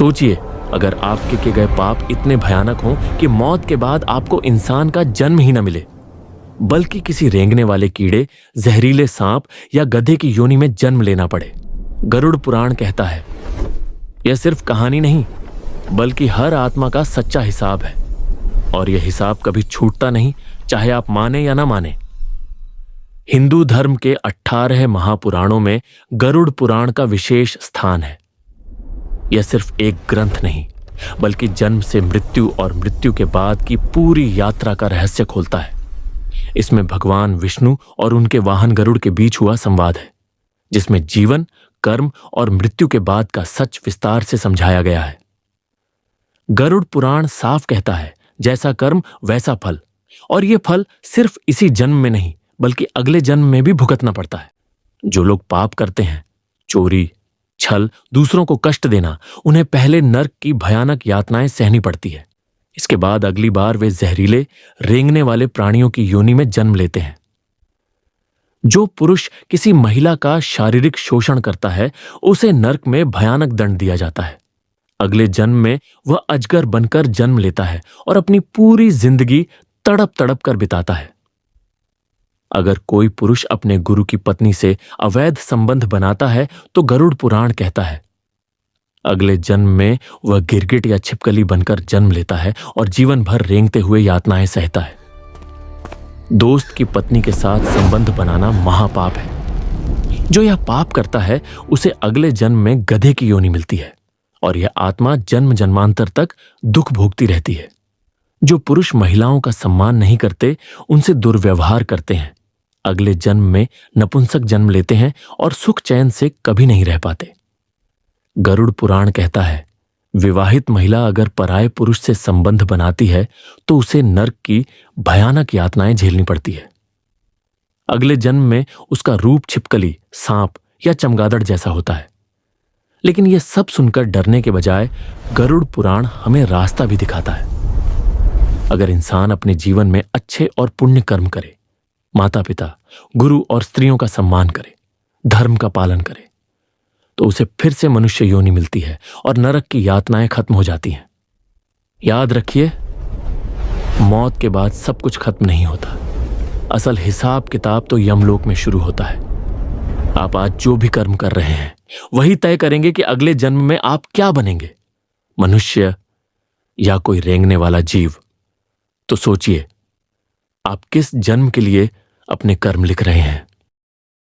सोचिए, अगर आपके किए गए पाप इतने भयानक हों कि मौत के बाद आपको इंसान का जन्म ही न मिले, बल्कि किसी रेंगने वाले कीड़े, जहरीले सांप या गधे की योनि में जन्म लेना पड़े। गरुड़ पुराण कहता है, यह सिर्फ कहानी नहीं, बल्कि हर आत्मा का सच्चा हिसाब है, और यह हिसाब कभी छूटता नहीं, चाहे आप माने या ना माने। हिंदू धर्म के 18 महापुराणों में गरुड़ पुराण का विशेष स्थान है। यह सिर्फ एक ग्रंथ नहीं, बल्कि जन्म से मृत्यु और मृत्यु के बाद की पूरी यात्रा का रहस्य खोलता है। इसमें भगवान विष्णु और उनके वाहन गरुड़ के बीच हुआ संवाद है, जिसमें जीवन, कर्म और मृत्यु के बाद का सच विस्तार से समझाया गया है। गरुड़ पुराण साफ कहता है, जैसा कर्म वैसा फल, और यह फल सिर्फ इसी जन्म में नहीं, बल्कि अगले जन्म में भी भुगतना पड़ता है। जो लोग पाप करते हैं, चोरी, छल, दूसरों को कष्ट देना, उन्हें पहले नर्क की भयानक यातनाएं सहनी पड़ती है। इसके बाद अगली बार वे जहरीले, रेंगने वाले प्राणियों की योनि में जन्म लेते हैं। जो पुरुष किसी महिला का शारीरिक शोषण करता है, उसे नर्क में भयानक दंड दिया जाता है। अगले जन्म में वह अजगर बनकर जन्म लेता है और अपनी पूरी जिंदगी तड़प तड़प कर बिताता है। अगर कोई पुरुष अपने गुरु की पत्नी से अवैध संबंध बनाता है, तो गरुड़ पुराण कहता है, अगले जन्म में वह गिरगिट या छिपकली बनकर जन्म लेता है और जीवन भर रेंगते हुए यातनाएं सहता है। दोस्त की पत्नी के साथ संबंध बनाना महापाप है। जो यह पाप करता है, उसे अगले जन्म में गधे की योनि मिलती है, और यह आत्मा जन्म जन्मांतर तक दुख भोगती रहती है। जो पुरुष महिलाओं का सम्मान नहीं करते, उनसे दुर्व्यवहार करते हैं, अगले जन्म में नपुंसक जन्म लेते हैं और सुख चैन से कभी नहीं रह पाते। गरुड़ पुराण कहता है, विवाहित महिला अगर पराये पुरुष से संबंध बनाती है, तो उसे नर्क की भयानक यातनाएं झेलनी पड़ती है। अगले जन्म में उसका रूप छिपकली, सांप या चमगादड़ जैसा होता है। लेकिन यह सब सुनकर डरने के बजाय गरुड़ पुराण हमें रास्ता भी दिखाता है। अगर इंसान अपने जीवन में अच्छे और पुण्य कर्म करे, माता पिता, गुरु और स्त्रियों का सम्मान करे, धर्म का पालन करे, तो उसे फिर से मनुष्य योनि मिलती है और नरक की यातनाएं खत्म हो जाती हैं। याद रखिए, मौत के बाद सब कुछ खत्म नहीं होता। असल हिसाब किताब तो यमलोक में शुरू होता है। आप आज जो भी कर्म कर रहे हैं, वही तय करेंगे कि अगले जन्म में आप क्या बनेंगे, मनुष्य या कोई रेंगने वाला जीव। तो सोचिए, आप किस जन्म के लिए अपने कर्म लिख रहे हैं।